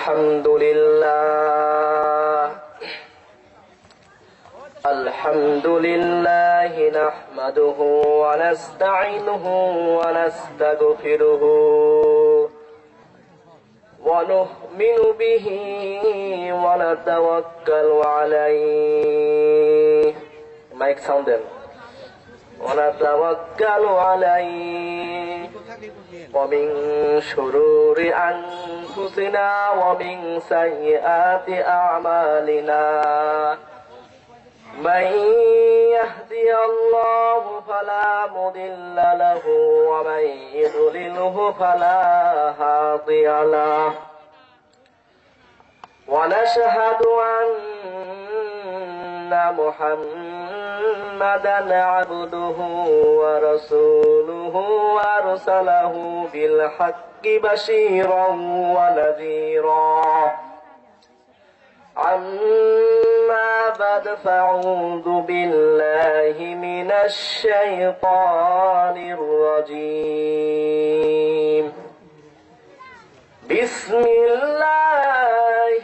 আলহামদুলিল্লাহ নাহমাদুহু ওয়া নাস্তাঈনুহু ওয়া নাস্তাগফিরুহু ওয়া নু'মিনু বিহি ওয়া নাতাওয়াক্কালু আলাইহি মাইক সাউন্ড দেন ونتوكل عليه ومن شرور أنفسنا ومن سيئات أعمالنا من يهدي الله فلا مضل له ومن يضلله فلا هادي له ونشهد أن محمدا عبده ورسوله وارسله بالحق بشيرا ونذيرا أما بعد فأعوذ بالله من الشيطان الرجيم بسم الله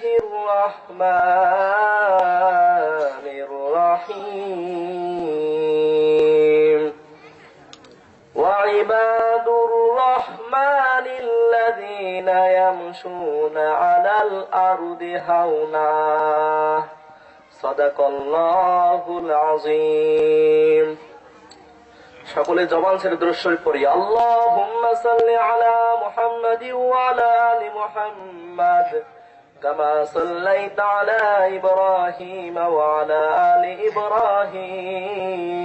الرحمن الرحيم وعباد الرحمن الذين يمشون على الأرض هونا صدق الله العظيم সকলে জবান ছেড়ে দুরূদ শরীফ পড়ি আল্লাহুম্মা সাল্লি আলা মুহাম্মাদিন ওয়া আলা আলি মুহাম্মাদ কামা সাল্লাইতা আলা ইব্রাহিম ওয়া আলা আলি ইব্রাহিম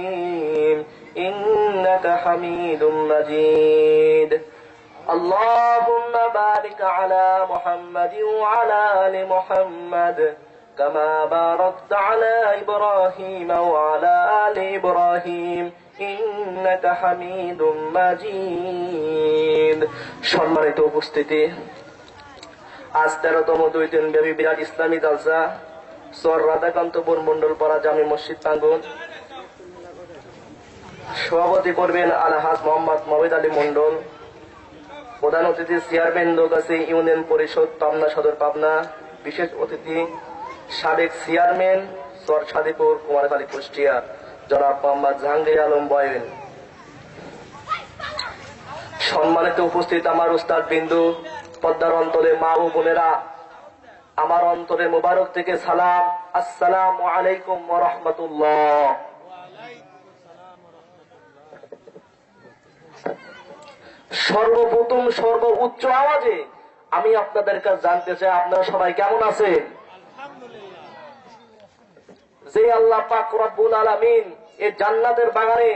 ইন্নাকা হামিদুম মাজিদ আল্লাহুম্মা বারিক আলা মুহাম্মাদিন ওয়া আলা আলি মুহাম্মাদ কামা বারাকতা আলা ইব্রাহিম ওয়া আলা আলি ইব্রাহিম ইন্নাকা হামিদুম মাজিদ। সম্মানিত উপস্থিতি, আজ 13তম 2 দিন ব্যাপী বিরাট ইসলামী জালসা চর রাধাকান্তপুর মন্ডলপাড়া জামি মসজিদ প্রাঙ্গণ। সভাপতি করবেন আলহাজ মোহাম্মদ মবিদ আলী মন্ডল। প্রধান অতিথি চেয়ারম্যান দোগাছি ইউনিয়ন পরিষদ পাবনা সদর পাবনা। বিশেষ অতিথি সাবেক চেয়ারম্যান চর সাদিপুর কুমারখালী কুষ্টিয়া জনাব মোহাম্মদ জাহাঙ্গীর আলম বয়েন। সম্মানিত উপস্থিত আমার উস্তাদ বিন্দু, পদ্মার অন্তরে মা ও বোনেরা, আমার অন্তরে মুবারক থেকে সালাম, আসসালামু আলাইকুম ওয়া রাহমাতুল্লাহ। সর্বপ্রথম সর্ব উচ্চ আওয়াজে আমি আপনাদের কাছে জানতে চাই আপনারা সবাই কেমন আছেন। যে আল্লাহ পাক রব্বুল আলামিন এই জান্নাতের বাগানে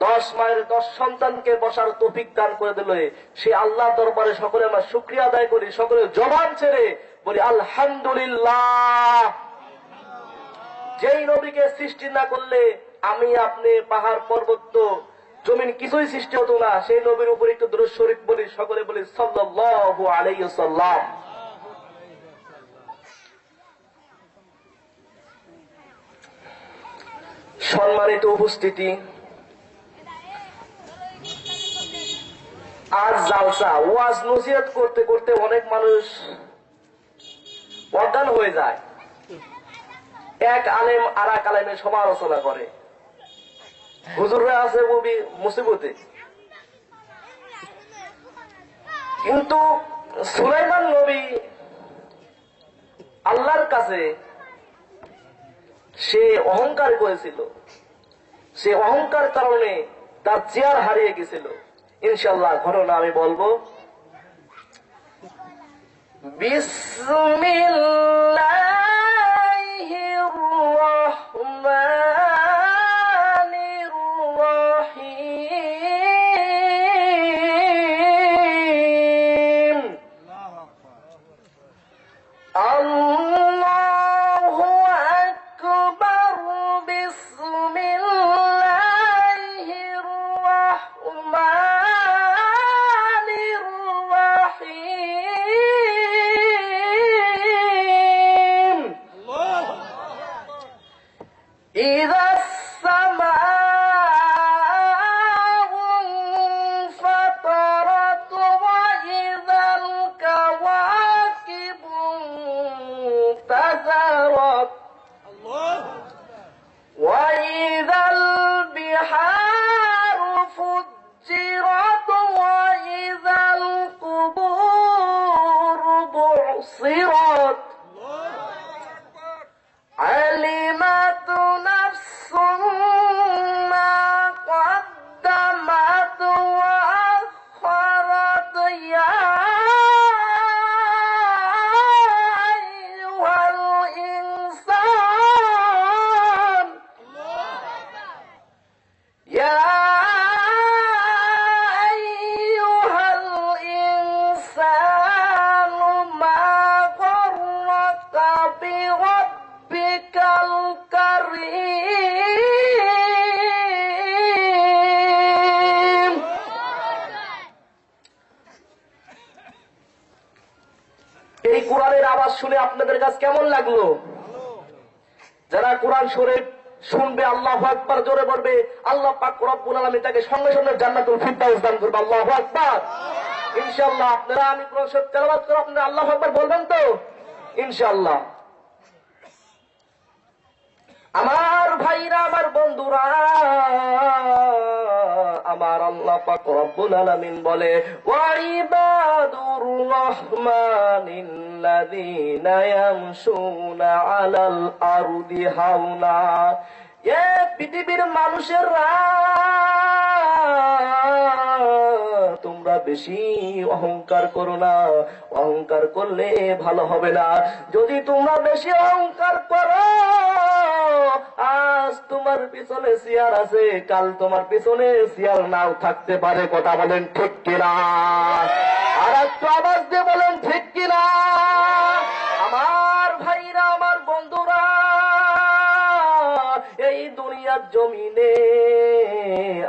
10 মায়ের 10 সন্তানকে বসার তৌফিক দান করে দিল, সেই আল্লাহর দরবারে সকলে আমরা শুকরিয়া আদায় করি, সকলে জবান ছেড়ে বলি আলহামদুলিল্লাহ। যেই নবীকে সৃষ্টি না করলে আমি আপনি পাহাড় পর্বত জমিন কিছুই সৃষ্টি হতো না, সেই নবীর উপর একটু দুরূদ শরীফ বলি, সকলে বলি সাল্লাল্লাহু আলাইহি ওয়াসাল্লাম। সম্মানিত উপস্থিতি, আজ জালসা ওয়াজ নসিহত করতে করতে অনেক মানুষ অজ্ঞান হয়ে যায়। এক আলেম আর এক আলেমের সমালোচনা করে, হুজুররা আছে মুসিবতে। কিন্তু সুলাইমান নবী আল্লাহর কাছে সে অহংকার করেছিল, সে অহংকার কারণে তার চেয়ার হারিয়ে গেছিল। ইনশাআল্লাহ ঘটনা আমি বলবো। বিসমিল্লাহির রাহমানির রাহিম। আল্লাহু আকবার। বিসমিল্লাহির রাহমানির রাহিম। ইযা السماء انفطرت وإذا الكواكب وإذا البحار فجرت وإذا القبور بعصرت علمت نفس ما قدمت وأخرت يا أيها الإنسان يا أيها الإنسان ما غرك بربك الكريم এই কোরআনের আওয়াজ শুনে আপনাদের কাছে কেমন লাগলো? যারা কোরআন শরীফ শুনবে আল্লাহু আকবার জোরে বলবে, আল্লাহ পাক রব্বুল আলামিন তাকে সঙ্গে সঙ্গে জান্নাতুল ফিরদাউস দান করবে। আল্লাহু আকবার। ইনশাআল্লাহ আপনারা আমি কোরআন শরীফ তেলাওয়াত করে আপনারা আল্লাহু আকবার বলবেন তো ইনশাআল্লাহ। আমার ভাইরা, আমার বন্ধুরা, আমার আল্লাহ পাক রব্বুল আলামিন বলে, ওয়া ইবাদুর রহমানিল্লাযীনা ইয়ামশুনা আলাল আরদি হাওনা। এ পৃথিবীর মানুষেরা, তোমরা বেশি অহংকার করো না। অহংকার করলে ভালো হবে না। যদি তোমরা বেশি অহংকার করো, আজ তোমার পিছনে শিয়াল আছে, কাল তোমার পিছনে শিয়াল নাও থাকতে পারে। কথা বলেন ঠিক কিনা? আর একটু আওয়াজ দিয়ে বলেন ঠিক কিনা? আমার ভাইরা, আমার বন্ধুরা, এই দুনিয়ার জমিনে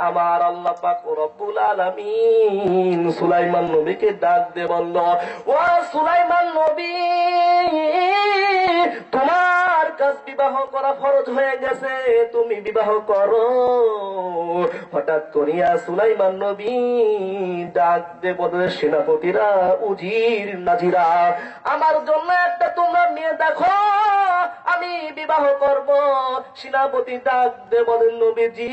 আমার আল্লাহ পাক রব্বুল আলামিন সুলাইমান নবীকে ডাক দিয়ে বলল, ও সুলাইমান নবী, তোমার কাছে বিবাহ করা ফরজ হয়ে গেছে, তুমি বিবাহ করো। হঠাৎ করিয়া সুলাইমান নবী ডাক দিয়ে বলে, সেনাপতিরা, উজির নাজিরা, আমার জন্য একটা তোমরা মেয়ে দেখো, আমি বিবাহ করব। সেনাপতি ডাক দিয়ে বলেন, নবীজি,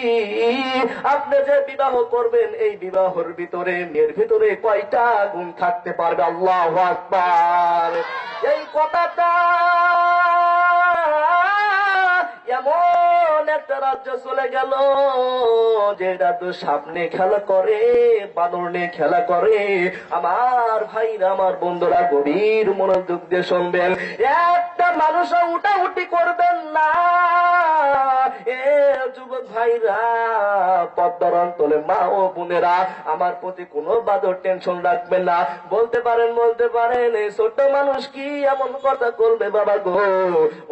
আপনি যে বিবাহ করবেন, এই বিবাহের ভিতরে মেয়ের ভিতরে কয়টা গুণ থাকতে পারবে? আল্লাহু আকবার। এই কথাটা এমন একটা রাজ্য চলে গেল যে রাজ্য সামনে খেলা করে, বানর নিয়ে খেলা করে। আমার ভাইরা, আমার বন্ধুরা, গভীর মনোযোগ দিয়ে শুনবেন। একটা মানুষও উঠাউঠি করবেন না। এ যুবক ভাইরা, পদ্মার অন্তলে মা ও বোনেরা, আমার প্রতি কোনো বাদর টেনশন রাখবেন না। বলতে পারেন এই ছোট্ট মানুষ কি এমন কথা করবে? বাবা গো,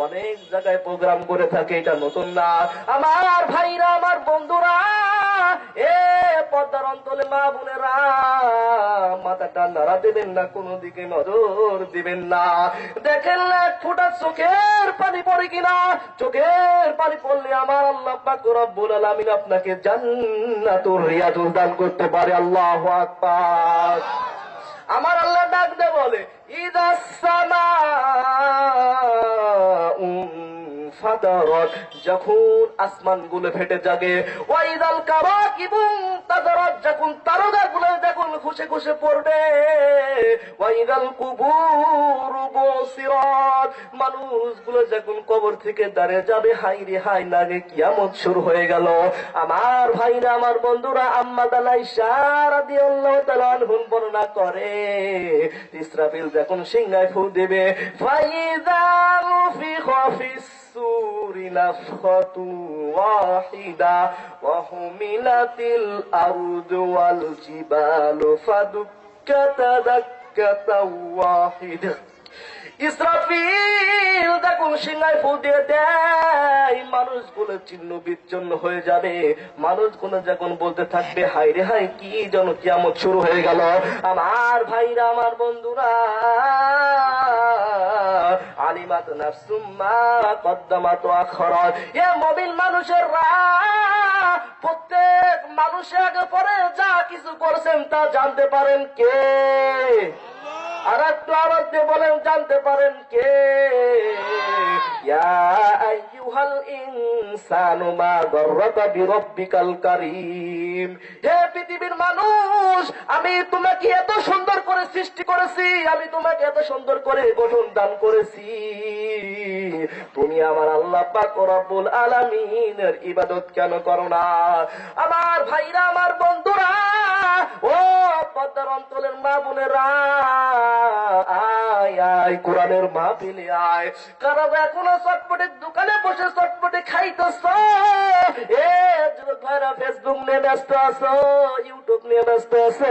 অনেক জায়গায় প্রোগ্রাম করে থাকে, এটা নতুন না। আমার ভাইরা, আমার বন্ধুরা, এ পদ্মার অন্তলে মা বোনেরা, মাথাটা নাড়া দেবেন না, কোনো দিকে নজর দিবেন না। দেখেন না এক ফোঁটা চোখের পানি পড়ে কিনা? চোখের পানি পড়লে আমার আল্লাহ পাক রব্বুল আলামিন আপনাকে জান্নাতুর রিয়াজুল দান করতে পারে। আল্লাহু আকবার। আমার আল্লাহ ডাক দে বলে, ইদাস সামাউ ফাতারাত, যখন আসমান গুলো ফেটে জাগে, ওয়াইদাল কাওয়াকিবু তাদারাত, যখন তারকাগুলো যখন খুশে খুশে পড়বে, ওয়াইদাল কুবুর বুসিরাত, মানুষগুলো যখন কবর থেকে দাঁড়িয়ে যাবে, হাই রে হাই লাগে, কিয়ামত শুরু হয়ে গেল। আমার ভাইরা, আমার বন্ধুরা, আম্মা আয়েশা রাদিয়াল্লাহু তাআলা আনহা বর্ণনা করে, ইসরাফিল যখন সিংহায় ফু দেবে, ফাইযা নুফিখা ফিস সূরি নাফখাতু ওয়াহিদা ওয়া হুমিলাতিল আরদু ওয়াল জিবালু ফাদুক্কাতা দাক্কাতা ওয়াহিদা। ইসরাফিল যখন সিংহায় ফু দিয়ে দেয়, মানুষগুলো চিহ্ন বিচ্ছিন্ন হয়ে যাবে। মানুষগুলো যখন বলতে থাকবে, হাই রে হাই, কি যেন কিয়ামত শুরু হয়ে গেল। আমার ভাইরা, আমার বন্ধুরা, আলিমাত নাফসুম মা কদ্দামাত ওয়া আখরাত, এ মুমিন মানুষেরা, প্রত্যেক মানুষের আগে পরে যা কিছু করেছেন তা জানতে পারেন কে? আর একটু আওয়াজ দিয়ে বলেন, জানতে পারেন কে? ইয়া আইয়ুহাল ইনসানু মা গররাকা বিরব্বিকাল কারীম। হে পৃথিবীর মানুষ, আমি তোমাকে এত সুন্দর করে সৃষ্টি করেছি, আমি তোমাকে এত সুন্দর করে গঠন দান করেছি, তুমি আমার আল্লাহ পাক রব্বুল আলামিনের ইবাদত কেন করো না? আমার ভাইরা, আমার বন্ধুরা, ও পদ্মার অঞ্চলের মা বোনেরা, আয় আয় কোরআনের মাহফিলে আয়। কারণ এখনো চটপটির দোকানে বসে চটপটি খাইতেছ, এ যুবক ভাইরা ফেসবুক নিয়ে ব্যস্ত আছো, ইউটিউব নিয়ে ব্যস্ত আছো।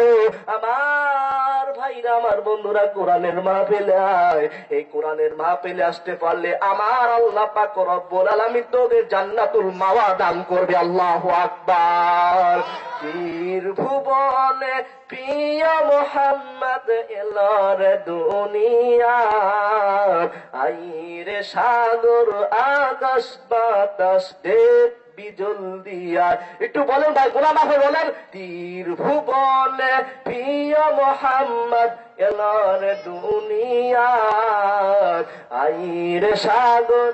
আমার ভাইরা, আমার বন্ধুরা, কোরআনের মাহফিলে আয়। এই কোরআনের মাহফিলে আসতে পারলে আমার আল্লাহ পাক রব্বুল আলামিন তোকে জান্নাতুল মাওয়া দান করবে। আল্লাহু আকবার। ত্রিভুবনে প্রিয় মোহাম্মদ এলর দুনিয়া, আইরে সাগর আকাশ বাতাস দেব বিজল দিয়া। একটু বলেন ভাই, গোলাম আহমদ বলেন, ত্রিভুবনে প্রিয় মোহাম্মদ এলর দুনিয়া, আইরে সাগর।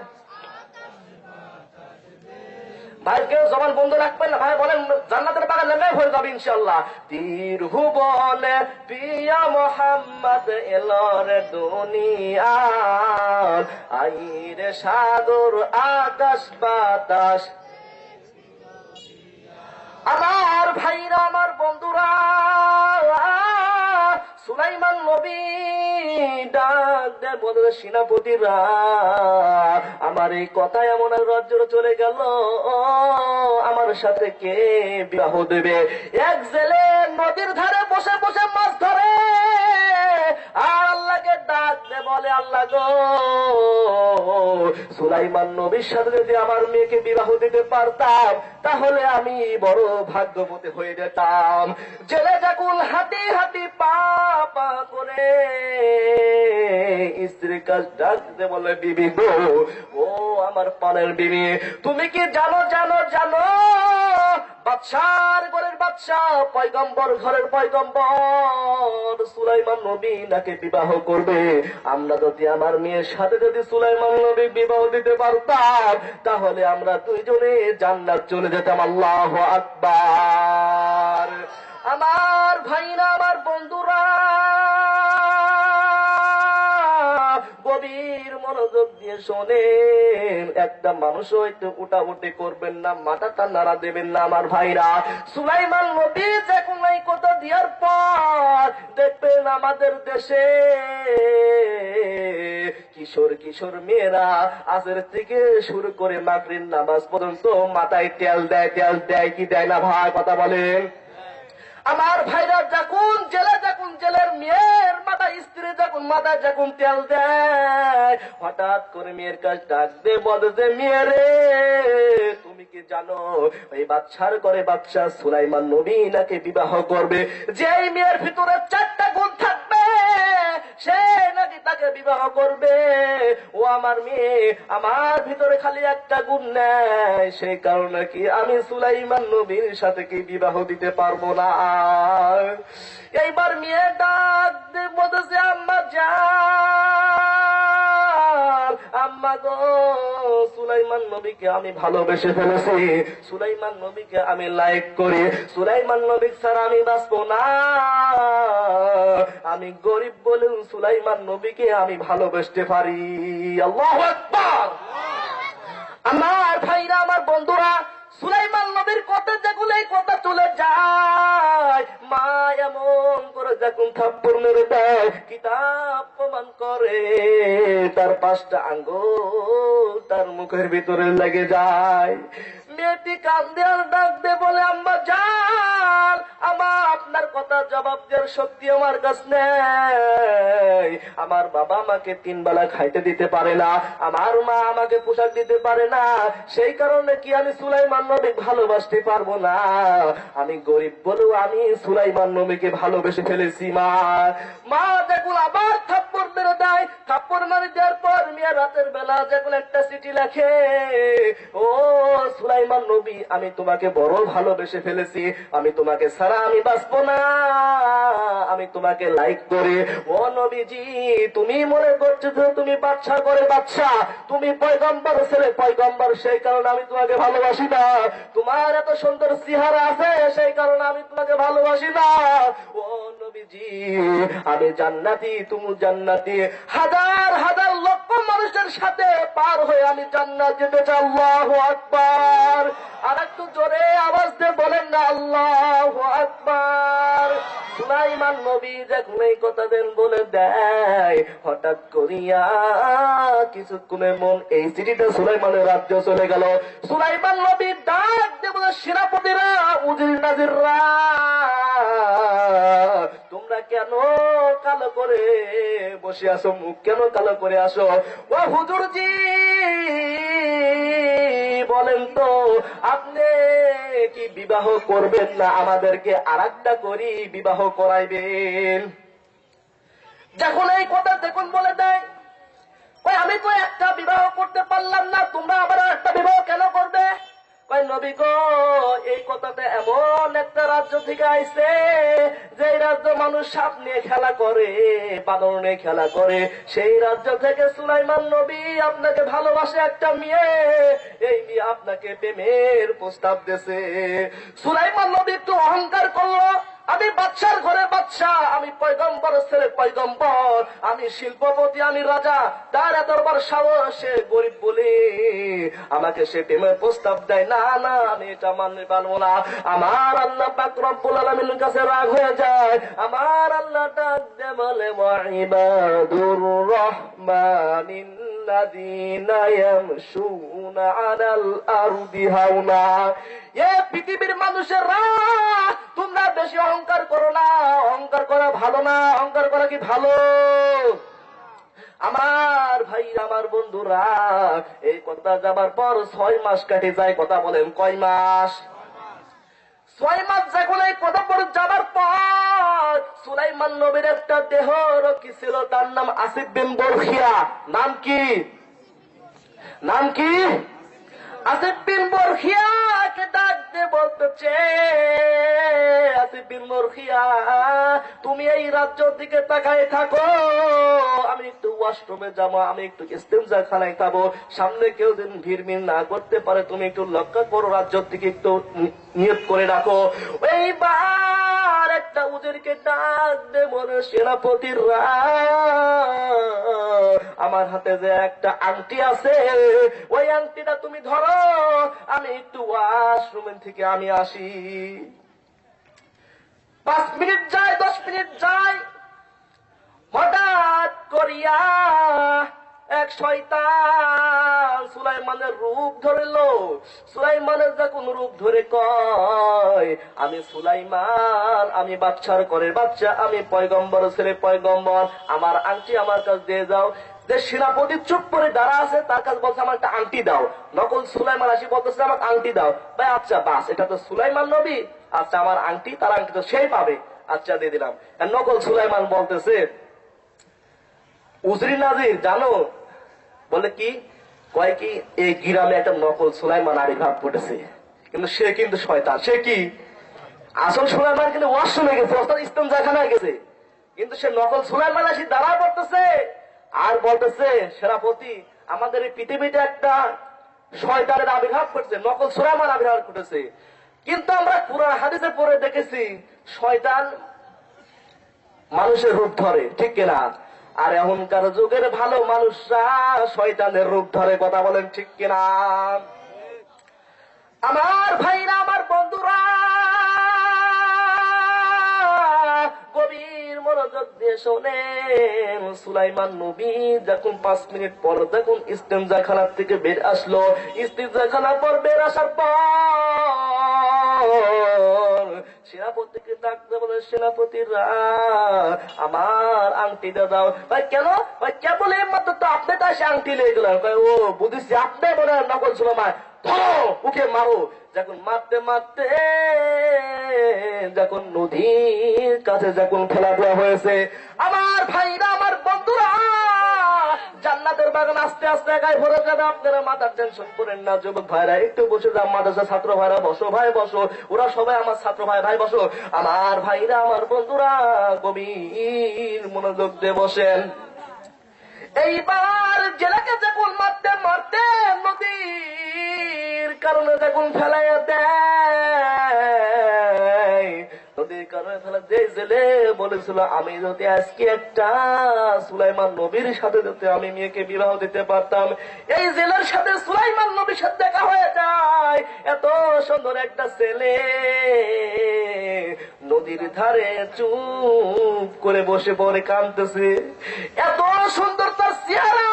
ভাই কেউ জবান বন্ধ রাখবেন না, ভাই বলেন জান্নাতের বাগান নেমে হয়ে যাবে ইনশাআল্লাহ। ত্রিভুবনে প্রিয় মোহাম্মদ এলর দুনিয়া, আইরে সাগর আকাশ বাতাস। আমার ভাইরা, আমার বন্ধুরা, সুলাইমান নবী ডাক দেয়, বলে সেনাপতিরা, আমার এই কথা এমন রাজ্যে চলে গেল, আমার সাথে কে বিবাহ দেবে? এক জেলে নদীর ধারে বসে বসে মাছ ধরে, আর আল্লাহকে ডাক দে, বলে আল্লাহ গো, সুলাইমান নবীর সাথে যদি আমার মেয়েকে বিবাহ দিতে পারতাম, তাহলে আমি বড় ভাগ্যবতী হয়ে যেতাম। জেলে যখন হাঁটি হাঁটি পা পা করে স্ত্রীর কাছে ডাকতে বলে, বিবি গো, ও আমার পানের বিবি, তুমি কি জানো জানো জানো বাদশার ঘরের বাদশাহ, পয়গম্বর ঘরের পয়গম্বর সুলাইমান নবী নাকি বিবাহ করবে? আমরা যদি আমার মেয়ের সাথে যদি সুলাইমান নবী বিবাহ দিতে পারতাম, তাহলে আমরা দুইজনে জান্নাত চলে যেতাম। আল্লাহু আকবার। আমার ভাইরা, আমার বন্ধুরা, গভীর মনোযোগ দিয়ে শোনেন, একটা মানুষও একটু উঠাউটি করবেন না, মাথাটা নাড়া দেবেন না। আমার ভাইরা, সুলাইমান নবী যখন এই কথা দেওয়ার পর দেখবেন আমাদের দেশে কিশোর কিশোর মেয়েরা আজের থেকে শুরু করে মাগরিব নামাজ পর্যন্ত মাথায় তেল দেয়। তেল দেয় কি দেয় না ভাই, কথা বলেন। আমার ভাইরা, যখন জেলের মেয়ের মাথায় স্ত্রী যখন মাথায় যখন তেল দেয়, হঠাৎ করে মেয়ের কাছে ডাক দে, বলে যে মেয়ে রে, তুমি কি জানো এই বাদশার করে বাদশা সুলাইমান নবী নাকি বিবাহ করবে? যেই মেয়ের ভিতরে 4টা গুণ থাকবে, সে নাকি তাকে বিবাহ করবে। ও আমার মেয়ে, আমার ভিতরে খালি একটা গুণ নেই, সেই কারণে কি আমি সুলাইমান নবীর সাথে কি বিবাহ দিতে পারবো না? এইবার মেয়ে ডাক দিয়ে বলতেছে, আম্মা যান, আম্মা গো, সুলাইমান নবীকে আমি ভালোবেসে ফেলেছি, সুলাইমান নবীকে আমি লাইক করি, সুলাইমান নবী ছাড়া আমি বাঁচবো না, আমি গরিব বলেও সুলাইমান নবীকে আমি ভালোবাসতে পারি। আল্লাহু আকবার। আমার ভাইরা, আমার বন্ধুরা, সুলাইমান নবীর কথা যেগুলো এই কথা চলে যায়, মা এমন করে যখন থাপ্পড় মেরে দেয়, কিতাব প্রমাণ করে তার 5টা আঙ্গুল তার মুখের ভিতরে লেগে যায়। মেয়েটি কান্দে আর ডাক দে, বলে আম্মা জান, আমার আপনার কথা জবাব দেওয়ার শক্তি আমার কাছে নেই। আমার বাবা আমাকে 3 বেলা খাইতে দিতে পারে না, আমার মা আমাকে পোশাক দিতে পারে না, সেই কারণে কি আমি সুলাইমান নবী ভালোবাসতে পারবো না? আমি গরিব বলেও আমি সুলাইমান নবীকে ভালোবেসে ফেলেছি। মা দেখুন আবার থাপ্পড় মেরে দেয়। থাপ্পড় মারি দেওয়ার পর মেয়ে রাতের বেলা যখন একটা চিঠি লেখে, ও সুলাইমান নবী, আমি তোমাকে বড় ভালোবেসে ফেলেছি, আমি তোমাকে ছাড়া আমি বাঁচবো না, আমি তোমাকে লাইক করি। ও নবীজি, তুমি মনে করছো যে তুমি বাচ্চা করে বাচ্চা, তুমি পয়গম্বর ছেলে পয়গম্বর, সেই কারণে আমি তোমাকে ভালোবাসি না। তোমার এত সুন্দর চেহারা আছে, সেই কারণে আমি তোমাকে ভালোবাসি না। ও নবীজি, আমি জান্নাতি, তুমি জান্নাতি, হাজার হাজার লক্ষ মানুষের সাথে পার হয়ে আমি জান্নাত যেতে চাই। আল্লাহু আকবার। আর একটু জোরে আওয়াজ দিয়ে বলেন না আল্লাহু আকবার। সুলাইমান নবী যখন এই কথা দেন বলে দেয়, হঠাৎ করিয়া কিছুক্ষণের মন এই চিঠিটা সুলাইমানের রাজ্য চলে গেল। সুলাইমান নবী ডাক দিয়ে বলে, সেনাপতিরা, উজির নাজিররা, তোমরা কেন কালো করে বসে আসো, মুখ কেন কালো করে আসো? ও হুজুরজি, বলেন তো আপনি কি বিবাহ করবেন না আমাদেরকে আরেকটা করি বিবাহ করাইবেন? যখন এই কথা দেখুন বলে দেয়, ওই আমি তো একটা বিবাহ করতে পারলাম না, তোমরা আবার একটা বিবাহ কেন করবে? কয় নবী গো, এই কথাটা এমন একটা রাজ্য থেকে আইছে যে রাজ্য মানুষ সাপ নিয়ে খেলা করে, বানর নিয়ে খেলা করে, সেই রাজ্য থেকে সুলাইমান নবী আপনাকে ভালোবাসে একটা মেয়ে, এই মেয়ে আপনাকে প্রেমের প্রস্তাব দিয়েছে। সুলাইমান নবী একটু অহংকার করলো, আমি বাদশার ঘরে বাদশা, আমি পয়গম্বর ছেলে পয়গম্বর, আমি শিল্পপতি, আমি রাজা, তার এত বড় সাহস, সে গরিব বলে আমাকে সে প্রেমের প্রস্তাব দেয়। না না, আমি এটা মানতে পারবো না। আমার আল্লাহ পাক রব্বুল আলামিনের কাছে রাগ হয়ে যায়। আমার আল্লাহ ডাক দিয়ে বলে, ওয়াইবাদুর রহমানিল্লাযীনা ইয়ামশুনা আলাল আরদি হাওনা। এ পৃথিবীর মানুষেরা, তোমরা বেশি অহংকার করো না, অহংকার করা ভালো না। অহংকার করা কি ভালো? আমার ভাই, আমার বন্ধুরা, এই কথা যাবার পর 6 মাস কাটে যায়। কথা বলেন কয় মাস? 6 মাস যখন এই কথা পর যাবার পর সুলাইমান নবীর একটা দেহ রক্ষী ছিল, তার নাম আসিফ বিন বরখিয়া। নাম কি? নাম কি? আসিফ বিন বরখিয়াকে ডাক দিয়ে বলতেছে, আসিফ বিন বরখিয়া, তুমি এই রাজ্যের দিকে তাকায় থাকো, আমি একটু ওয়াশরুমে যাবো, আমি একটু ইস্তেঞ্জা খানায় যাবো, সামনে কেউ যেন ভিড়মির না করতে পারে, তুমি একটু লক্ষ্য করো, রাজ্যের দিকে একটু নিয়ত করে রাখো। এইবার একটা উজিরকে ডাক দে বলে, সেনাপতিরা, আমার হাতে যে একটা আংটি আছে, ওই আংটিটা তুমি ধরো, আমি একটু ওয়াশরুমের থেকে আমি আসি। 5 মিনিট যায়, 10 মিনিট যায়, হঠাৎ করিয়া এক শয়তান সুলাইমানের রূপ ধরিল। সুলাইমানের যখন রূপ ধরে কয়, আমি সুলাইমান, আমি বাদশার ঘরের বাচ্চা, আমি পয়গম্বর ছেলে পয়গম্বর, আমার আংটি আমার কাছে দিয়ে যাও। যে সেনাপতি চুপ করে দাঁড়া আছে, তার কাছে বলছে, আমার একটা আংটি দাও। নকল সুলাইমান আসি বলতেছে, আমাকে আংটি দাও। ভাই আচ্ছা বাস, এটা তো সুলাইমান নবী, আচ্ছা আমার আংটি, তার আংটি তো সেই পাবে, আচ্ছা দিয়ে দিলাম। নকল সুলাইমান বলতেছে, উজরি নাজির জানো? বলে কি? কয় কি, এই গ্রামে একটা নকল সুলাইমান আবির্ভাব ঘটেছে, কিন্তু সে কিন্তু শয়তান। সে কি? আসল সুলাইমান কিন্তু ওয়াশরুমে গেছে, অর্থাৎ ইস্তেঞ্জাখানায় গেছে, কিন্তু সে নকল সুলাইমান আসি দাঁড়া পড়তেছে আর বলতেছে, সেনাপতি, আমাদের এই পৃথিবীতে একটা শয়তানের আবির্ভাব ঘটেছে, নকল সুলাইমান আবির্ভাব ঘটেছে, কিন্তু আমরা কুরআন হাদিসে পড়ে দেখেছি শয়তান মানুষের রূপ ধরে, ঠিক কিনা? আর এখনকার যুগের ভালো মানুষরা শয়তানের রূপ ধরে। কথা বলেন ঠিক কিনা? আমার ভাইরা, আমার বন্ধুরা, গভীর মনোযোগ দিয়ে শোনেন। সুলাইমান নবী যখন 5 মিনিট পর যখন ইস্তেঞ্জাখানা থেকে বের আসলো, ইস্তেঞ্জাখানা পর বের আসার পর সেনাপতিকে ডাকতে বলে, সেনাপতিরা, আমার আংটিটা দাও। ভাই কেন? ভাই কেবল এই মাত্র তো আপনি তো এসে আংটি লেগে গেলেন। ও বুঝেছি, আপনি বলে নকল সুলাইমান, ধরো উঠে মারো। যখন মারতে মারতে যখন নদীর কাছে যখন ফেলা দেওয়া হয়েছে, আমার ভাইরা, আমার বন্ধুরা, জান্নাত জান্নাতের বাগান আস্তে আস্তে একাই ভরে যাবে। আপনারা মাথার টেনশন করেন না যুবক ভাইরা, একটু বসে যান। মাদ্রাসা ছাত্র ভাইরা বসো, ভাই বসো, ওরা সবাই আমার ছাত্র ভাই, ভাই বসো। আমার ভাইরা, আমার বন্ধুরা, গভীর মনোযোগ দিয়ে বসেন। এইবার জেলাকে যখন মারতে মারতে নদীর কারণে যখন ফেলাইয়া দেয়, নদীর কারণে ফেলা যে জেলে বলেছিল আমি যদি আজকে একটা সুলাইমান নবীর সাথে যদি আমি মেয়েকে বিবাহ দিতে পারতাম, এই জেলের সাথে সুলাইমান নবীর সাথে দেখা হয়ে যায়। এত সুন্দর একটা ছেলে নদীর ধারে চুপ করে বসে পড়ে কাঁদতেছে। এত সুন্দর তার চেহারা,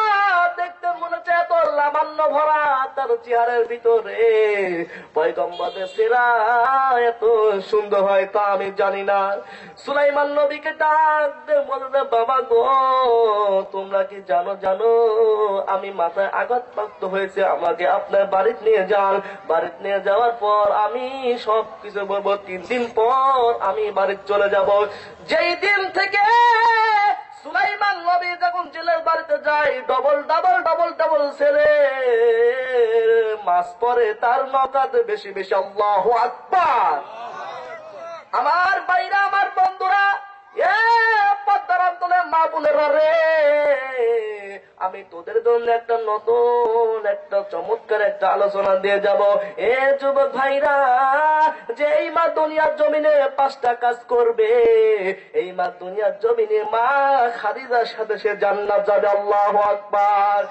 দেখতে মনে হচ্ছে এত লাবণ্য ভরা তার চেহারার ভিতরে। পয়গম্বরের চেহারা এত সুন্দর হয় তা আমি জানি না। সুলাইমান নবীকে ডাক দে, বলে বাবা গো, তোমরা কি জানো আমি মাথায় আঘাতপ্রাপ্ত হয়েছে, আমাকে আপনার বাড়িতে নিয়ে যান। বাড়িতে নিয়ে যাওয়ার পর আমি সবকিছু বলবো। 3 দিন পর আমি বাড়িতে চলে যাব। যেই দিন থেকে সুলাইমান নবী যখন জেলের বাড়িতে যায়, ডবল ডবল ডবল ডবল ছেলে মাছ পরে তার নৌকাতে বেশি বেশি। আল্লাহু আকবার। আমার ভাইরা, আমার বন্ধুরা, এ পদ্মার অঞ্চলের মা বোনেরা রে, আমি তোদের জন্য একটা নতুন একটা চমৎকার একটা আলোচনা দিয়ে যাব। এ যুবক ভাইরা, যে এই মা দুনিয়ার জমিনে 5টা কাজ করবে, এই মা দুনিয়ার জমিনে মা খাদিজার সাথে সে জান্নাত যাবে। আল্লাহু আকবার।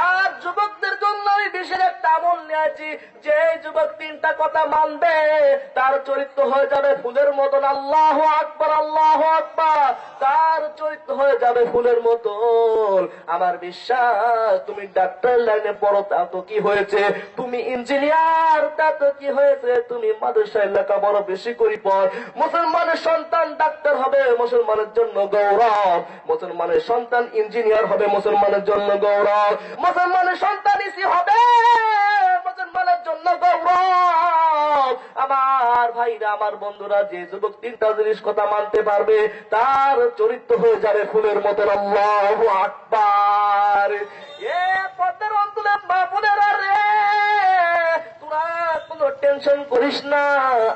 আর যুবকদের জন্য আমি বিশেষ একটা আমল নিয়েছি, যে যুবক 3টা কথা মানবে তার চরিত্র হয়ে যাবে ফুলের মতন। আল্লাহু আকবার, আল্লাহু আকবার। তার চরিত্র হয়ে যাবে ফুলের মতন। আমার বিশ্বাস, তুমি ডাক্তার লাইনে পড়ো তা তো কি হয়েছে, তুমি ইঞ্জিনিয়ার তা তো কি হয়েছে, তুমি মাদ্রাসায় লেখাপড়া বেশি করে পড়। মুসলমানের সন্তান ডাক্তার হবে মুসলমানের জন্য গৌরব, মুসলমানের সন্তান ইঞ্জিনিয়ার হবে মুসলমানের জন্য গৌরব, মুসলমানের সন্তান ইসি হবে মুসলমানের জন্য গৌরব। আমার ভাইরা, আমার বন্ধুরা, যে যুবক 3টা জিনিস কথা মানতে পারবে তার চরিত্র হয়ে যাবে ফুলের মতো। আল্লাহু আকবার। এ পদ্মার অঞ্চলের মা বোনেরা রে, তোরা কোনো টেনশন করিস না,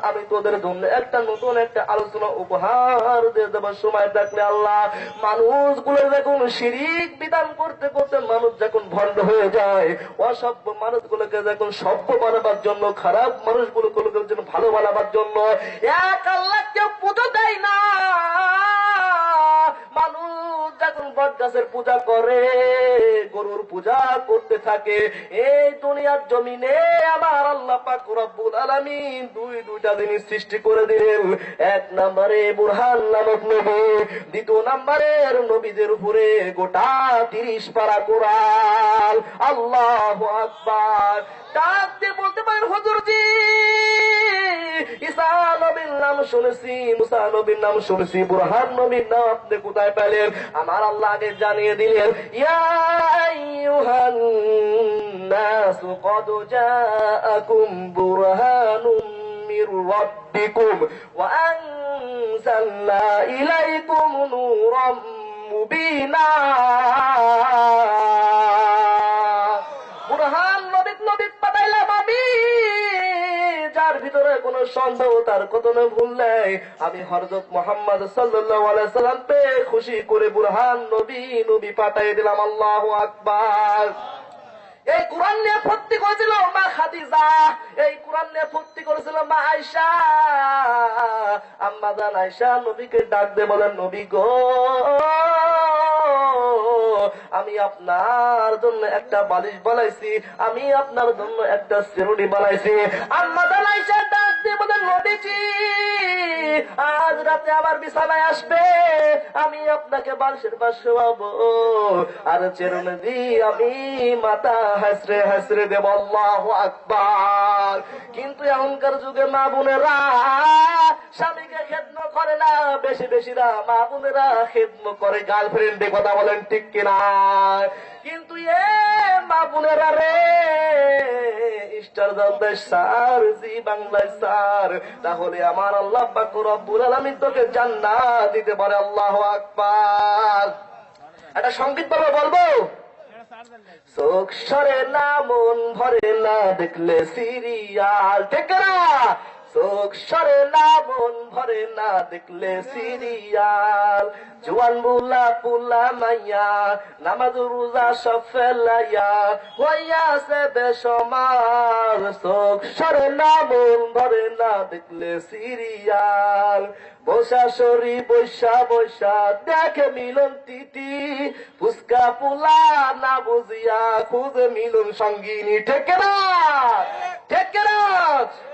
আমি তোদের জন্য একটা নতুন একটা আলোচনা উপহার দিয়ে দেবার সময় থাকলে আল্লাহ। মানুষগুলো যখন শিরিক বিধান করতে করতে মানুষ যখন ভণ্ড হয়ে যায়, অসভ্য মানুষগুলোকে যখন সভ্য বানাবার জন্য, খারাপ মানুষগুলোকে যেন ভালো বানাবার জন্য এক আল্লাহকে পুজো দেয় না। মানুষ যখন বট গাছের পূজা করে, গরুর পূজা করতে থাকে, এই দুনিয়ার জমিনে আমার আল্লাহ পাক রব্বুল আলামিন দুইটা জিনিস সৃষ্টি করে দিলেন। 1 নম্বরে বুরহান নামক নবী, 2 নম্বরের নবীদের উপরে গোটা 30 পারা কোরআন। আল্লাহু আকবার। ডাক দিয়ে বলতে পারেন, হুজুরজি ঈসা নবীর নাম শুনেছি, মুসা নবীর নাম শুনেছি, বুরহান নবীর নাম আপনি কোথায় পেলেন? আমার আল্লাহ আগে জানিয়ে দিলেন, ইয়া আইয়ুহান নাসু ক্বাদ জাআকুম বুরহানুম মির রাব্বিকুম ওয়া আনজালনা ইলাইকুম নূরাম মুবিনা। বুরহান নবী পাঠাইলাম আমি, যার ভিতরে কোন সন্দেহ তার কত ভুল নেই। আমি হযরত মুহাম্মদ সাল্লাল্লাহু আলাইহি সাল্লাম পে খুশি করে বুরহান নবী পাঠিয়ে দিলাম। আল্লাহু আকবার। এই কোরআন নিয়ে ফুর্তি করেছিল মা খাদিজা, এই কোরআন নিয়ে ফুর্তি করেছিল মা আয়েশা। আম্মা জান আয়েশা নবীকে ডাক দিয়ে বলেন, নবী গো, আমি আপনার জন্য একটা বালিশ বানাইছি, আমি আপনার জন্য একটা চিরুনি বানাইছি। আম্মা জান আয়েশা ডাক দিয়ে বলেন, নবীজি আজ রাতে আমার বিছানায় আসবে, আমি আপনাকে বালিশের পাশে শোয়াবো, আর চিরুনি দিয়ে আমি মাথা হাসরে হাসরে দেব। আল্লাহু আকবার। কিন্তু এখনকার যুগে মা বোনেরা স্বামীকে খেদমত করে না, বেশি বেশি না, মা বোনেরা খেদমত করে গার্লফ্রেন্ডে। কথা বলেন ঠিক কিনা? কিন্তু এ মা বোনেরা রে, স্টার জলদেশ স্যার, জি বাংলায় স্যার, তাহলে আমার আল্লাহ পাক রব্বুল আলামিন তোকে জান্নাত দিতে পারে। আল্লাহু আকবার। একটা সংগীত বলবো? চোখ সরে না মন ভরে না দেখলে সিরিয়াল, ঠিক না? চোখ সরে না মন ভরে না দেখলে সিরিয়াল, জোয়ান বুলা পুলা মাইয়া নামাজ রোজা সব ফেলাইয়া হইয়াছে বেসমার। চোখ সরে না মন ভরে না দেখলে সিরিয়াল, বসা সরি বৈশা বৈশা দেখে মিলন তিতি, ফুসকা পুলা না বুঝিয়া খুঁজে মিলন সঙ্গিনী, ঠিক না? ঠিক না?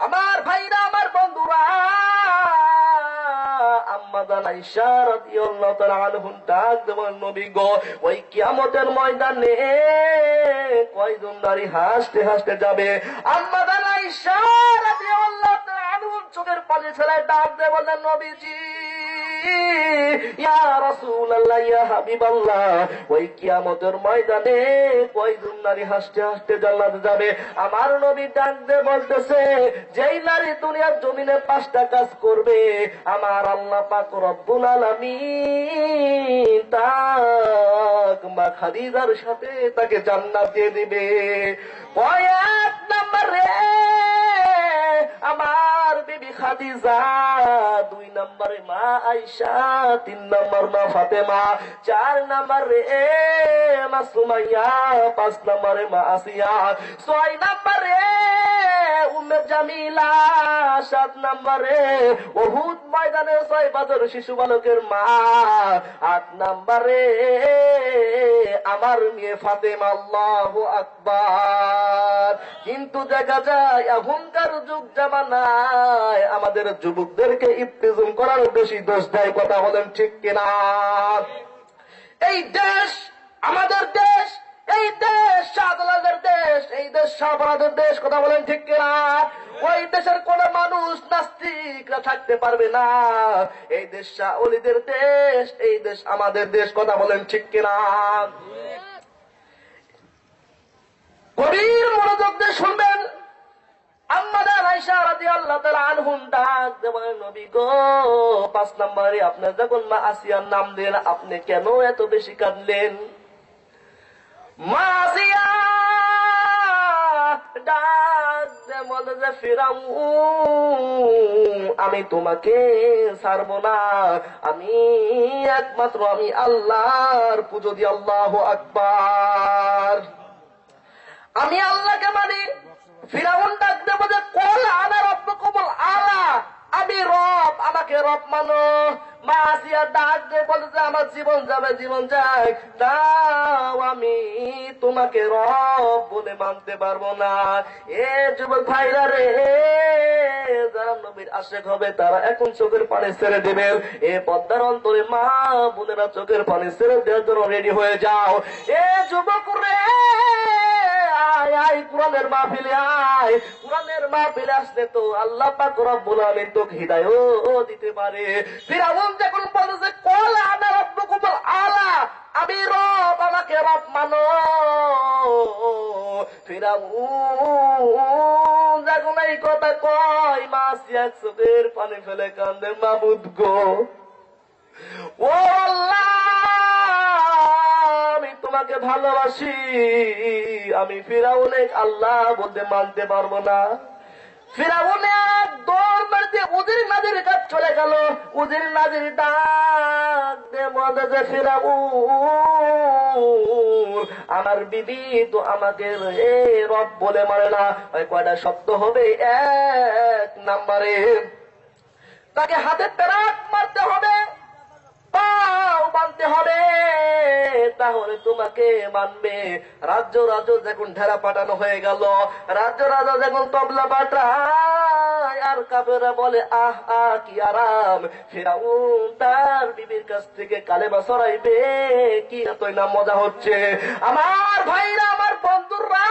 আমার ভাইরা, আমার বন্ধুরা, আম্মা জান আয়েশা রাদিয়াল্লাহু তাআলা আনহা ডাক দেবেন, নবী গো, ওই কিয়ামতের ময়দানে কয়জন নারী হাসতে হাসতে যাবে? আম্মা জান আয়েশা রাদিয়াল্লাহু তাআলা আনহা চোখের পানি ছেড়ে ডাক দিয়ে বললেন, নবীজি, ইয়া রাসূলুল্লাহ, ইয়া হাবিবাল্লাহ, ওই কিয়ামতের ময়দানে কয়জন নারী হাসতে হাসতে জান্নাতে যাবে? আমার নবী ডাক দিয়ে বলতেছে, যেই নারী দুনিয়ার জমিনে 5টা কাজ করবে, আমার আল্লাহ পাক রব্বুল আলামিন তাক মা খাদিজার সাথে তাকে জান্নাত দিয়ে দিবে। এক নম্বরে আমার বিবি খাদিজা, 2 নম্বরে মা আয়েশা, 3 নম্বর মা ফাতেমা, 4 নম্বরে মা সুমাইয়া, 5 নম্বরে মা আসিয়া, 6 নম্বরে উম্মে জামিলা, 7 নম্বরে উহুদ ময়দানে 6 বছর শিশু বালকের মা, 8 নম্বরে আমার মেয়ে ফাতেমা। আল্লাহু আকবার। কিন্তু দেখা যায় এখনকার যুগ জামানায় আমাদের যুবকদেরকে ইফতিজম করার বেশি দোষ দেয়। কথা বলেন ঠিক কিনা? এই দেশ আমাদের দেশ, এই দেশ শাহজালালের দেশ, এই দেশ শাহবালাদের দেশ। কথা বলেন ঠিক কিনা? ওই দেশের কোন মানুষ নাস্তিকরা থাকতে পারবে না। এই দেশ শাহ ওলিদের দেশ, এই দেশ আমাদের দেশ। কথা বলেন ঠিক কিনা? গভীর মনোযোগ দিয়ে শুনবেন। আম্মা জান আয়েশা রাদিয়াল্লাহু তাআলা আনহা ডাক দেবেন, নবী গো, 5 নম্বরে আপনি যখন মা আসিয়ার নাম দিলেন, আপনি কেন এত বেশি কাঁদলেন? মা আসিয়া ডাক দিয়ে বলে যে, ফিরাউন, আমি তোমাকে ছাড়বো না, আমি একমাত্র আমি আল্লাহর পুজো দিই। আল্লাহু আকবার। আমি আল্লাহকে মানি। ফিরাউন ডাক দেব যে, কল আনা রব্বুকুমুল আলা, আমি রব, আমাকে রব মানো। মা আসিয়া ডাক দিয়ে বলে যে, আমার জীবন যাবে, জীবন যাক, তাও আমি তোমাকে রব বলে মানতে পারবো না। এ যুবক ভাইরা রে, যারা নবীর আশেক হবে তারা এখন চোখের পানি ছেড়ে দেবেন। এ পদ্মার অন্তরে মা বোনেরা চোখের পানি ছেড়ে দেওয়ার জন্য রেডি হয়ে যাও। এ যুবক রে, আয় আয়, কোরআনের মাহফিলে আয়। কোরআনের মাহফিলে আসলে তো আল্লাহ পাক রব্বুল আলামিন তোকে হিদায়াত দিতে পারে। ফিরাউন যখন বলেছে, কল আনা রব্বুকুমুল আলা, আমি রব, আমাকে রব মানো। ফিরাউন যখন এই কথা কয়, মা আসিয়া চোখের পানি ফেলে কান্দে, মাবুদ গো, ও আল্লাহ, আমি তোমাকে ভালোবাসি, আমি ফিরাউনে আল্লাহ বলতে মানতে পারবো না। ফিরাউনে দৌড় মারতে উজির নাজির কাজ চলে গেল। উজির নাজির ডাক দে বলে যে, ফিরাউন, আমার বিবি তো আমাকে রব বলে মানে না। কয়টা শব্দ হবে? 1 নম্বরে তাকে হাতে পেরাক মারতে হবে, পাও বাঁধতে হবে, তাহলে তোমাকে মানবে। রাজ্য রাজ্য যখন ঢেরা পাঠানো হয়ে গেল, রাজ্য রাজা যখন তবলা পাঠায়, আর কাফেররা বলে, আহ আহ কি আরাম, ফিরাউন তার বিবির কাছ থেকে কালেমা ছড়াইবে, কি এতই না মজা হচ্ছে। আমার ভাইরা, আমার বন্ধুরা,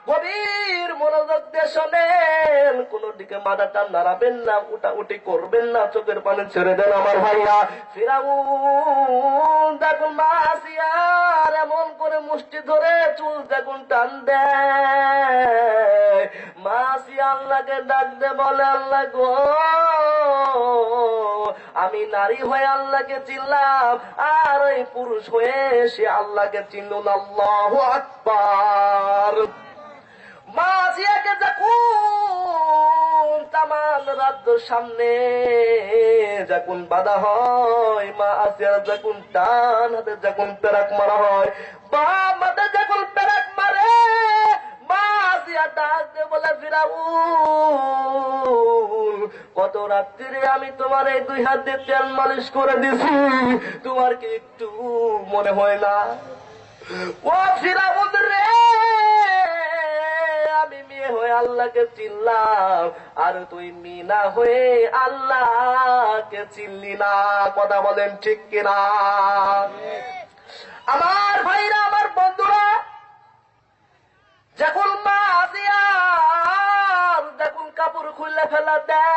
গভীর মনোযোগ দিয়ে শোনেন। কোন দিকে মাথা টান নাড়াবেন না, উঠাউটি করবেন না, চোখের পানি ছেড়ে দেন আমার ভাইরা। ফিরাউন দেখুন মা আসিয়ার এমন করে মুষ্টি ধরে চুল দেখুন টান দেয়। মা আসিয়া আল্লাহকে ডাক দে বলে, আল্লাহ গো, আমি নারী হয়ে আল্লাহকে চিনলাম, আর ওই পুরুষ হয়ে সে আল্লাহকে চিনল না। আল্লাহু আকবার। মা আসিয়াকে যখন তামান রাজ্যের সামনে যখন বাধা হয়, মা আসিয়ার যখন ডান হাতে যখন পেরাক মারা হয়, বাম হাতে যখন পেরাক মারে, মা আসিয়া ডাক দিয়ে বলে, ফিরাউন, কত রাত্রিরে আমি তোমার এই 2 হাত দিয়ে তেল মালিশ করে দিছি, তোমার কি একটু মনে হয় না? ও ফিরাউন রে, আমি মেয়ে হয়ে আল্লাহকে চিনলাম, আর তুই মিনা হয়ে আল্লাহকে চিনলি না। কথা বলেন ঠিক কিনা? আমার ভাইরা, আমার বন্ধুরা, যখন মা আসিয়া যখন কাপড় খুলে ফেলা দেয়,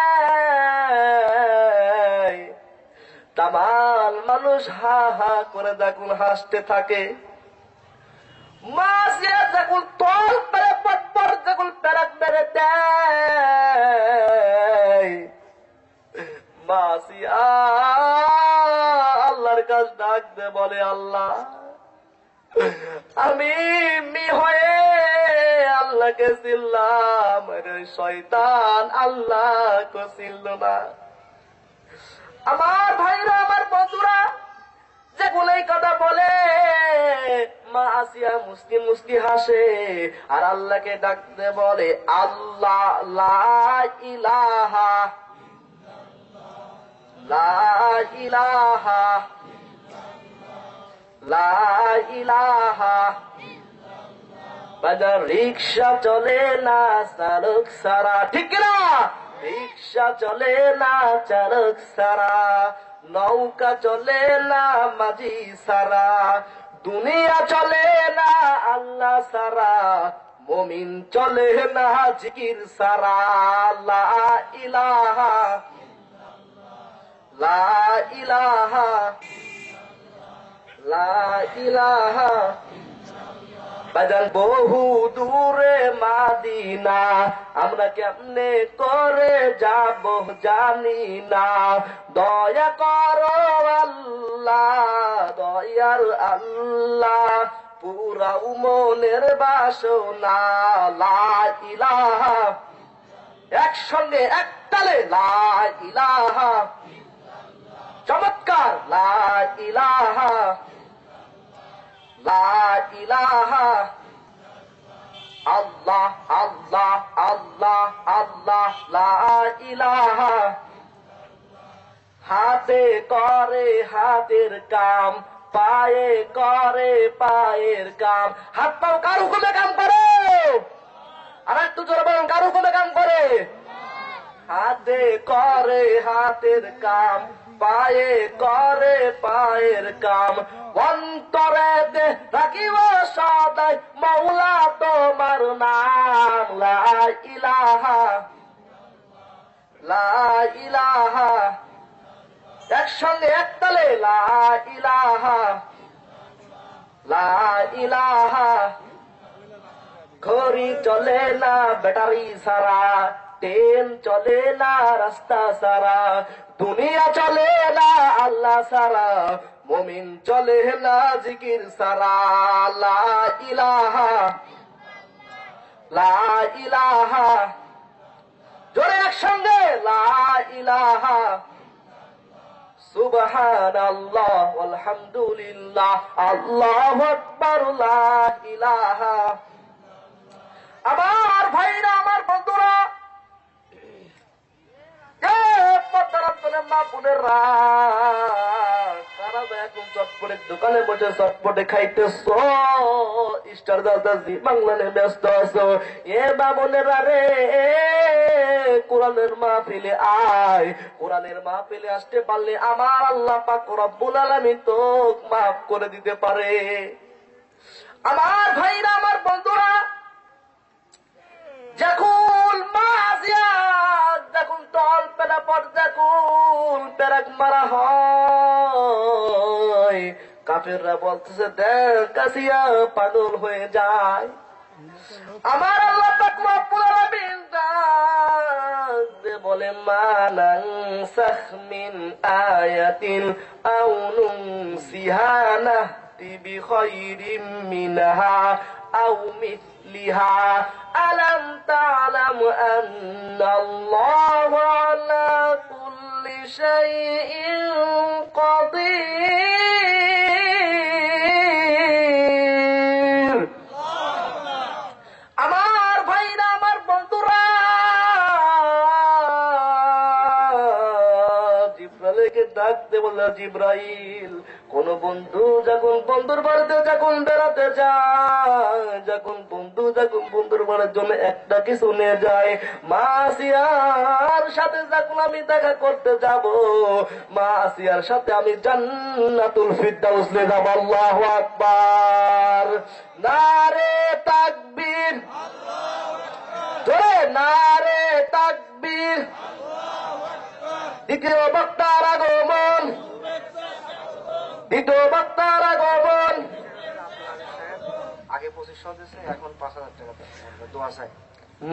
তামাল মানুষ হা হা করে যখন হাসতে থাকে, মা আসিয়া যখন তল পেরে পর যখন পেরাক মেরে দেয়, মা আসিয়া আল্লাহর কাছে ডাক দে বলে, আল্লাহ, আমি মেয়ে হয়ে আল্লাহকে চিনলাম, শয়তান আল্লাহকে চিনল না। আমার ভাইরা, আমার বন্ধুরা, যখন এই কথা বলে, মা আসিয়া মুস্কি মুস্কি হাসে, আর আল্লাহকে ডাকতে বলে, আল্লাহ, লা ইলাহা, লা ইলাহা, লা ইলাহা। বাজার রিক্সা চলে না চালক সারা, ঠিক কিনা? রিক্সা চলে না চালক সারা, নৌকা চলে না মাঝি সারা, দুনিয়া চলে না আল্লাহ সারা, মুমিন চলে না জিকির সারা। লা ইলাহা, লা ইলাহা, লা ইলাহা। বাজান বহু দূরে মাদিনা, আমরা কেমনে করে যাব জানি না, দয়া করো আল্লাহ, দয়ার আল্লাহ, পুরা মনের বাসনা। লা ইলাহা, একসঙ্গে এক তালে, লা ইলাহা। চমৎকার, লা ইলাহা, লা ইলাহা। আল্লাহ, আল্লাহ, আল্লাহ, আল্লাহ, লা ইলাহা। হাতে করে হাতের কাম, পায়ে করে পায়ের কাম। হাত পাও কার হুকুমে কাম করে? আর একটু জোরে বলুন, কার হুকুমে কাম করে? হাতে করে হাতের কাম, পায়ে করে পায়ের কাম, অন্তরে দে রাখিব সদাই মৌলা তোমার নাম। লা ইলাহা, লা ইলাহা। একসঙ্গে একতালে, লা ইলাহা, লা ইলাহা। ঘড়ি চলে না ব্যাটারি সারা, ট্রেন চলে না রাস্তা সারা, দুনিয়া চলে না আল্লাহ সারা, মুমিন চলে না জিকির সারা। লা ইলাহা, লা ইলাহা। জোরে একসঙ্গে, লা ইলাহা। সুবহানাল্লাহ, আলহামদুলিল্লাহ, আল্লাহু আকবার, লা ইলাহা। আমার ভাইরা, আমার বন্ধুরা, এখন চটপটের দোকানে বসে চটপটে খাইতেছ, স্টার জলসা জি বাংলাতে ব্যস্ত আছো। এ বাবনেরা রে, কোরআনের মাহফিলে আয়। কোরআনের মাহফিলে আসতে পারলে আমার আল্লাহ পাক রব্বুল আলামিন তোকে মাফ করে দিতে পারে। আমার ভাইরা, আমার বন্ধুরা, যখন মাঝিয়া যখন তল পেলা পর যখন পেরাক মারা হয়, কাফেররা বলতেছে, দেখ কাসিয়া পাগল হয়ে যায়। আমার আল্লাহ পাক রব্বুল আলামিন বলে মা নানসাখ মিন আয়াতিন আও নুনসিহা না'তি বিখাইরিম মিনহা আও মিসলিহা আলাম তা'লাম আন্নাল্লাহা আলা কুল্লি শাইইন কাদির। আমার ভাইরা, আমার বন্ধুরা, জিব্রাইলকে ডাকতে বলল, জিব্রাইল, কোন বন্ধু যখন বন্ধুর বাড়িতে যখন বেড়াতে যায়, যখন বন্ধুর বাড়ির জন্য একটা কিছু নিয়ে যায়, মা আসিয়ার সাথে যখন আমি দেখা করতে যাব, মা আসিয়ার সাথে আমি জান্নাতুল ফিরদাউস নিয়ে যাব। আল্লাহু আকবার, নারে তাকবীর, জোরে নারে তাকবীর। দ্বিতীয় বক্তার আগমন, দ্বিতীয় বক্তার আগমন। আগে 2500 দিয়েছে, এখন 5000 টাকা দোয়া চাই।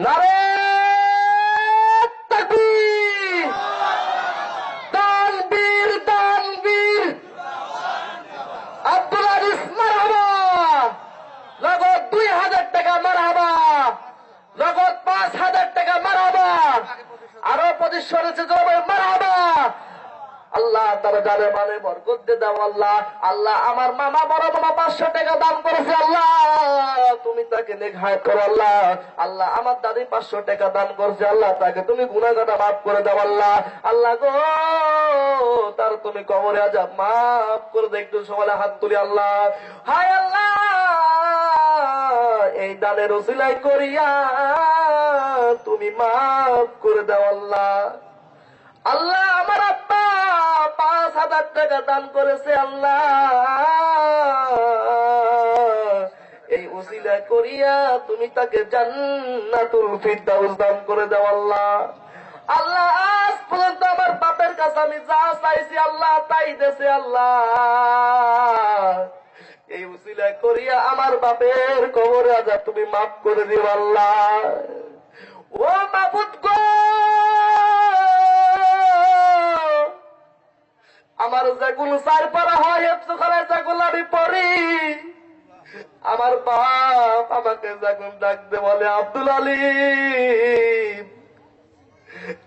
নারে তাকবীর, তাকবীর, তাকবীর। আব্দুল আজিজ মারহাবা, নগদ 2000 টাকা মারহাবা, নগদ 5000 টাকা মারহাবা, আরো 2500 রয়েছে মারহাবা। আল্লাহ তার জানে মানে বরকত দিয়ে দাও আল্লাহ। আল্লাহ আমার মামা বড় মামা 500 টাকা দান করেছে, আল্লাহ তুমি তাকে নেক করো আল্লাহ। আল্লাহ আমার দাদি 500 টাকা দান করেছে, আল্লাহ তাকে তুমি গুনাহগাটা মাফ করে দাও আল্লাহ। আল্লাহ গো, তার তুমি কবরে আযাব মাফ করে দাও। একটু সবাই হাত তুলি আল্লাহ। হায় আল্লাহ, এই দানের উসিলাই করিয়া তুমি মাফ করে দাও আল্লাহ। আল্লাহ আমার আব্বা 5000 টাকা দান করেছে, আল্লাহ এই উসিলা করিয়া তুমি তাকে জান্নাতুল ফিরদাউস দান করে দাও আল্লাহ। আল্লাহ আজ পর্যন্ত আমার বাপের কাছে আমি যা চাইছি আল্লাহ তাই দেছে আল্লাহ। এই উসিলা করিয়া আমার বাপের কবরে আযাব তুমি মাফ করে দিও আল্লাহ। ও মাবুদ গো, আমার যেগুলো চার পারা হয় হেফজখানায় যেগুলো আমি পড়ি, আমার বাপ আমাকে যখন ডাকতে বলে আব্দুল আলিম,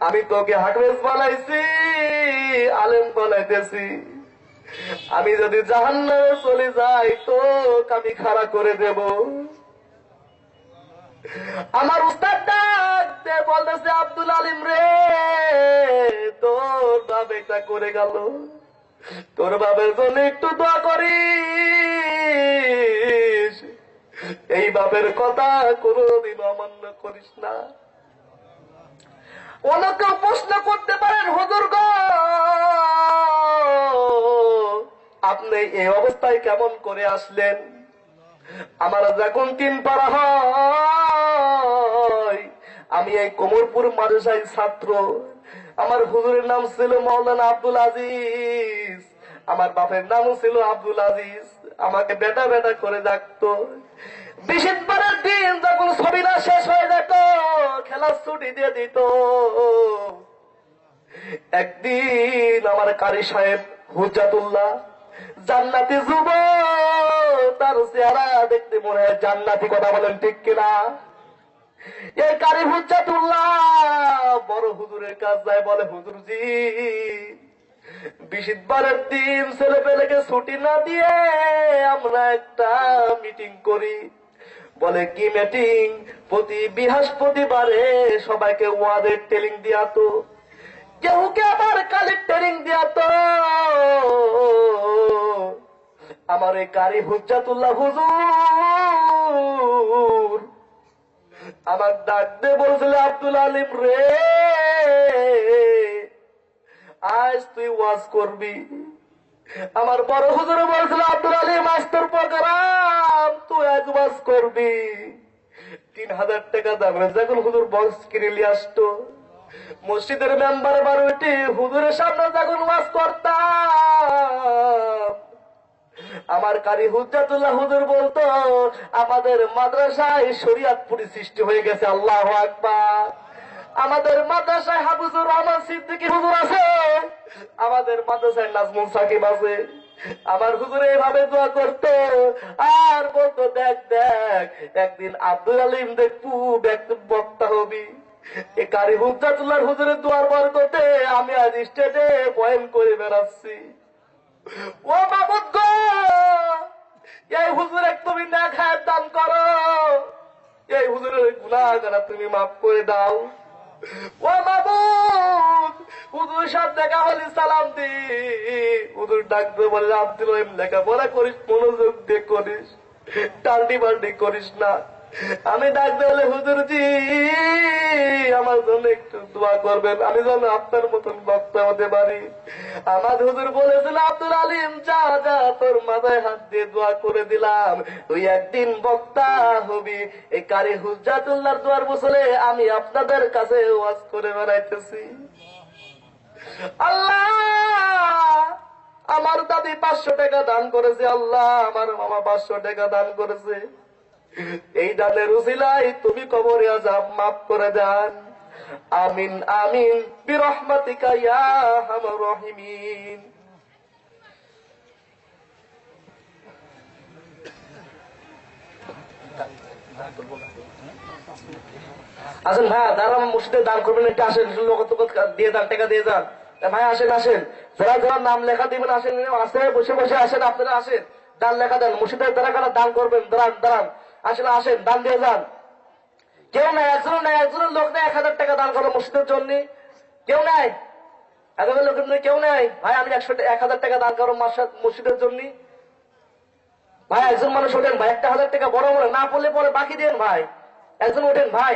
আমি তোকে হাফেজ বানাইছি, আলেম বানাইতেছি, আমি যদি জাহান্নামে চলে যাই তো আমি খাড়া করে দেব। আমার উস্তাদ ডাকতে বলতেছে আব্দুল আলিম রে, তোর বাপ এটা করে গেল, তোর বাপের জন্য একটু দোয়া করিস, এই বাপের কথা কোনদিন অমান্য করিস না। অনেকে প্রশ্ন করতে পারেন, হুজুর গো আপনি এই অবস্থায় কেমন করে আসলেন? আমার যখন 3 পারা হয়, আমি এই কোমরপুর মাদ্রাসার ছাত্র, আমার হুজুরের নাম ছিল মাওলানা আব্দুল আজিজ, আমার বাপের নামও ছিল আব্দুল আজিজ, আমাকে বেটা বেটা করে ডাকতো। 20 পারের দিন যখন ছবিটা শেষ হয়ে যেত, খেলার ছুটি দিয়ে দিত। একদিন আমার কারি সাহেব হুজ্জাতুল্লাহ, জান্নাতি যুবক, তার চেহারা দেখতে মনে হয় জান্নাতি, কথা বলেন ঠিক কিনা? এই কারি হুজ্জাতুল্লাহ বড় হুজুরের কাজ যায়, বলে হুজুরজি 20 বারের দিন ছেলে পেলেকে ছুটি না দিয়ে আমরা একটা মিটিং করি। বলে কি মিটিং? প্রতি বৃহস্পতিবারে সবাইকে ওয়াদের ট্রেনিং দিয়া তো, কেউকে আবার কালের ট্রেনিং দিয়া তো। আমার এই কারি হুজ্জাতুল্লাহ হুজুর আমার ডাক দিয়ে বলছিল, আব্দুল আলিম রে, আজ তুই ওয়াজ করবি। আমার বড় হুজুরে বলছিল, আব্দুল আলিম আজ তোর প্রোগ্রাম, তুই আজ ওয়াজ করবি। 3000 টাকা দামের যখন হুজুর বক্স কিনে নিয়ে আসতো, মসজিদের মেম্বার বারোটি হুজুরের সামনে যখন ওয়াজ করতাম, আমার কারি হুজ্জাতুল্লাহ হুজুর বলতো, আমাদের মাদ্রাসায় শরিয়াতপুরি সৃষ্টি হয়ে গেছে। আল্লাহু আকবার। আমাদের মাদ্রাসায় হাফিজুর রহমান সিদ্দিকী হুজুর আছে, আমাদের মাদ্রাসায় নাজমুল সাকিব আছে। আমার হুজুর এইভাবে দোয়া করতো আর বলতো, দেখ দেখ একদিন আব্দুল আলিম দেখবু বক্তা হবি। এ কারি হুজ্জাতুল্লাহ হুজুরের দোয়ার বরকতে আমি আজ স্টেজে বয়ান করে বেড়াচ্ছি। ও মাবুদ গো, এই হুজুরে তুমি না খায় দান করো, এই হুজুরের গুনাহগার তুমি মাফ করে দাও। ও মাবুদ, হুজুর সাথে দেখা হলে সালাম দি, হুজুর ডাকতে বলে আব্দুল রহিম লেখাপড়া করিস, মনোযোগ দিয়ে করিস, টাল্টি বাল্টি করিস না। আমি ডাকতে বলে হুজুর জি আমার জন্য একটু দোয়া করবেন, আমি যেন আপনার মতন বক্তা হতে পারি। আমার হুজুর বলেছিল, আব্দুল আলিম যা যা, তোর মাথায় হাত দিয়ে দোয়া করে দিলাম, তুই একদিন বক্তা হবি। এই কারি হুজ্জাতুল্লাহর দোয়ার বসলে আমি আপনাদের কাছে ওয়াজ করে বেড়াইতেছি। আল্লাহ, আমার দাদি 500 টাকা দান করেছে, আল্লাহ আমার মামা 500 টাকা দান করেছে, এই দানের উসিলায় তুমি কবরে আযাব মাফ করে দেন। আমিন আমিন বিরহমাতিকা ইয়া আরহামার রাহিমিন। আসেন ভাই, যারা মসজিদে দান করবেন একটু আসেন, লোক দিয়ে যান, টাকা দিয়ে যান। ভাই আসেন আসেন, যারা যারা নাম লেখা দিবেন আসেন, আসতে বসে বসে আসেন, আপনারা আসেন, দান লেখা দেন। মসজিদের যারা কারা দান করবেন দাঁড়ান দাঁড়ান, আসেন আসেন, দান দিয়ে যান। কেউ নাই, একজন নাই, একজনের লোক নেই 1000 টাকা দান করো মসজিদের জন্য, কেউ নাই, একজনের লোকের জন্য কেউ নাই। ভাই আমি 1000 টাকা দান করো মসজিদের জন্য। ভাই একজন মানুষ ওঠেন ভাই, 1000 টাকা বড় বড় না পড়লে পরে বাকি দেন ভাই, একজন ওঠেন ভাই।